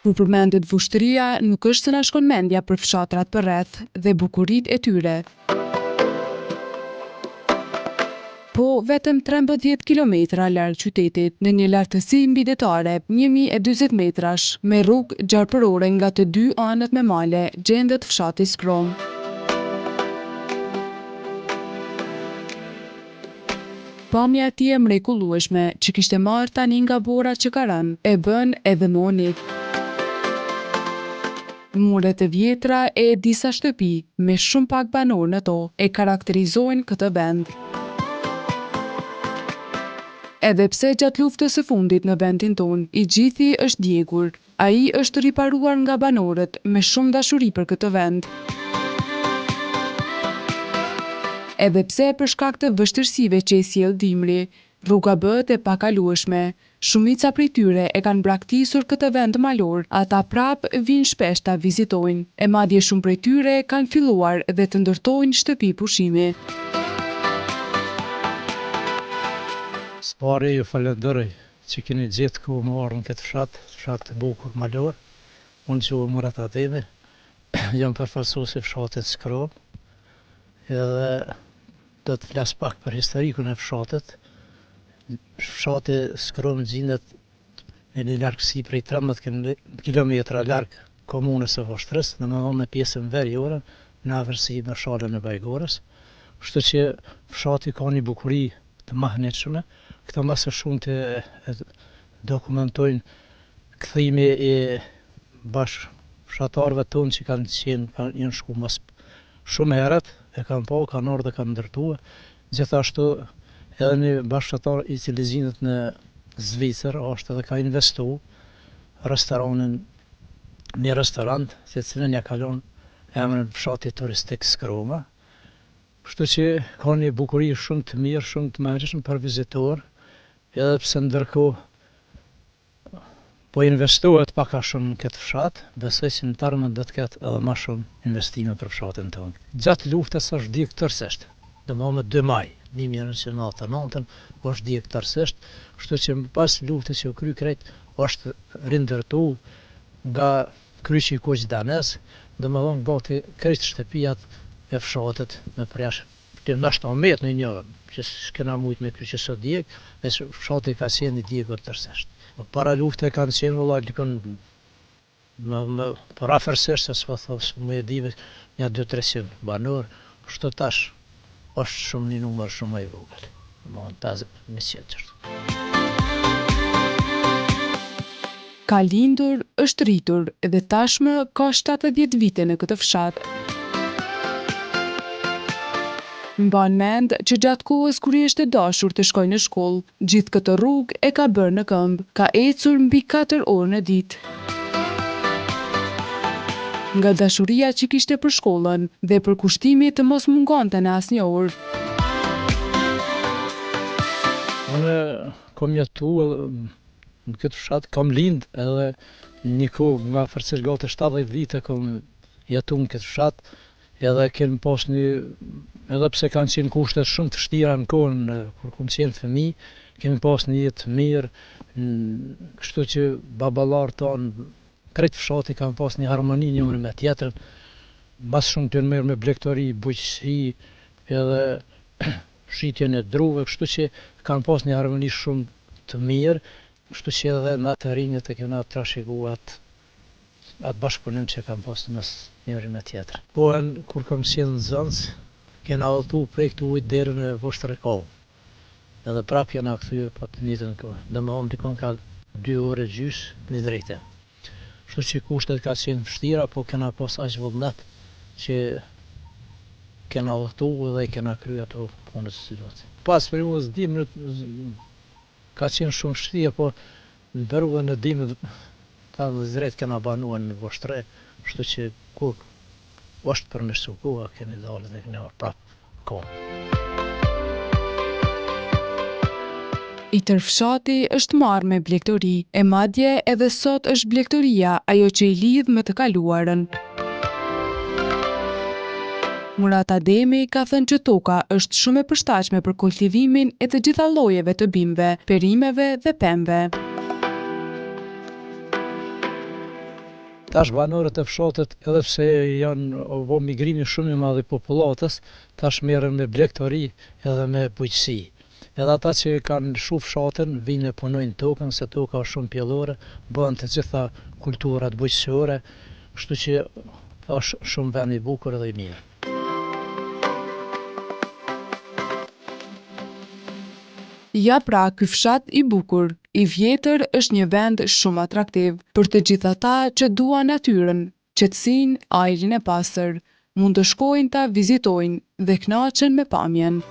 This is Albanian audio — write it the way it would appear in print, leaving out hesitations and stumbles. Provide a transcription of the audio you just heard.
Kur përmendet Vushtrria, nuk është se na shkon mendja për fshatrat përreth dhe bukuritë e tyre. Po vetëm 13 kilometra larg qytetit, në një lartësi mbidetare 1040 metrash, me rrugë gjarpërore nga të dy anët me male, gjendet fshati Skrom. Pamja e tij e mrekullueshme, që kishte marrë tani nga bora që ka rënë, e bën edhe më unik. Muret e vjetra e disa shtëpi, me shumë pak banor në to, e karakterizojnë këtë vend. Edhe pse gjatë luftës së fundit në vendin tonë, i gjithi është djegur, ai është riparuar nga banorët me shumë dashuri për këtë vend. Edhe pse për shkak të vështirësive që i sjell dimri, rruga bëhet e pakalueshme. Shumica prej tyre e kanë braktisur këtë vend malor, ata prap vijnë shpesh ta vizitojnë, e madje shumë prej tyre kanë filluar dhe të ndërtojnë shtëpi pushimi. Spari ju falenderoj që keni gjetë ku më marrë në këtë fshat të bukur malor. Unë që u Murat Ademi, jam përfaqësues i fshatit Skrom, edhe do të flas pak për historikun e fshatit. Fshati Skrom gjendet në një largësi prej 13 kilometra larg komunës së Voshtrisë, domethënë në pjesën veriore, në afërsi me shalën e Bajgorës. Kështu që fshati ka një bukuri të mahnitshme. Këto masë shumë të dokumentojnë kthimi i fshatarëve tonë që janë shku mas shumë herët, e kanë pa, kanë ardhur dhe kanë ndërtuar. Gjithashtu edhe një bashkëfshatar i cili gjendet në Zvicër është edhe ka investuar një restorant, se cilën ja ka lënë emrin fshati turistik Skroma. Kështu që ka një bukuri shumë të mirë, shumë të mëndshme për vizitor, edhe pse ndërkohë po investohet pak a shumë në këtë fshat, besoj që në të ardhmen do të ketë edhe më shumë investime për fshatin tonë. Gjatë luftës është djegë tërësisht, domethënë 2 maj 1999 është djegë tërësisht, kështu që pas luftës që u kry krejt është rindërtuar nga kryqi i Kuqdanës, domethënë bati krejt shtëpijat e fshatit me presh. Të ndoshta met në një që s'kena mujt me kryqë sot djeg, e fshati ka qenë i djegur tërësisht. Para lufte kanë qenë vëllai dikon për afërsisht, se s'po thos më e dive, një 200-300 banor, kështu tash është shumë një numër shumë i vogël. Domethënë 50-100 qështu. Ka lindur, është rritur dhe tashmë ka 70 vite në këtë fshat. Mban mend që gjatë kohës kur i është e dashur të shkojë në shkollë, gjithë këtë rrugë e ka bërë në këmbë, ka ecur mbi 4 orë në ditë. Nga dashuria që kishte për shkollën dhe për kushtimi të mos mungonte në asnjë orë. Unë kam jetuar në këtë fshat, kam lind edhe një kohë nga afërsisht gati 70 vite kam jetuar në këtë fshat, edhe kem pas edhe pse kanë qenë kushtet shumë të vështira në kohën kur kam qenë fëmijë, kemi pas një jetë mirë, kështu që baballarët tanë krejt fshati kanë pas një harmoni njëri me tjetrën, mbas shumë të mirë me blegtori, bujqësi, edhe shitjen e druve, kështu që kanë pas një harmoni shumë të mirë, kështu që edhe në atë rinjët e kena trashëguar atë bashkëpunim që kanë pas mes njëri me tjetrën. Po kur kam qenë në Zonc, kena udhëtu prej këtu ujtë deri në Voshtrikall. Edhe prap kena kthyer pa të njëjtën kohë. Domethënë dikon ka 2 orë gjys në drejtë. Kështu që kushtet ka qenë vështira, po kena pas aq vullnet që kena udhëtu dhe kena kryer ato punët si duhet. Pas periudhës dimrit ka qenë shumë vështirë, po në periudhën e dimrit ta drejt kena banuar në Voshtri, kështu që kur është përmirësuar koha, kemi dalë dhe kena prap kohë. I tërë fshati është marrë me blegtori, e madje edhe sot është blegtoria ajo që i lidh me të kaluarën. Murat Ademi ka thënë që toka është shumë e përshtatshme për kultivimin e të gjitha llojeve të bimëve, perimeve dhe pemëve. Tash banorët e fshatit, edhe pse janë bo migrimi shumë i madh i popullatës, tash merren me blegtori edhe me bujqësi. Edhe ata që kanë lshu fshatin vinë e punojnë tokën, se toka është shumë pjellore, bëhen të gjitha kulturat bujqësore, kështu që është shumë vend i bukur edhe i mirë. Ja pra, ky fshat i bukur, i vjetër është një vend shumë atraktiv për të gjithë ata që duan natyrën, qetësinë, ajrin e pastër, mund të shkojnë ta vizitojnë dhe kënaqen me pamjen.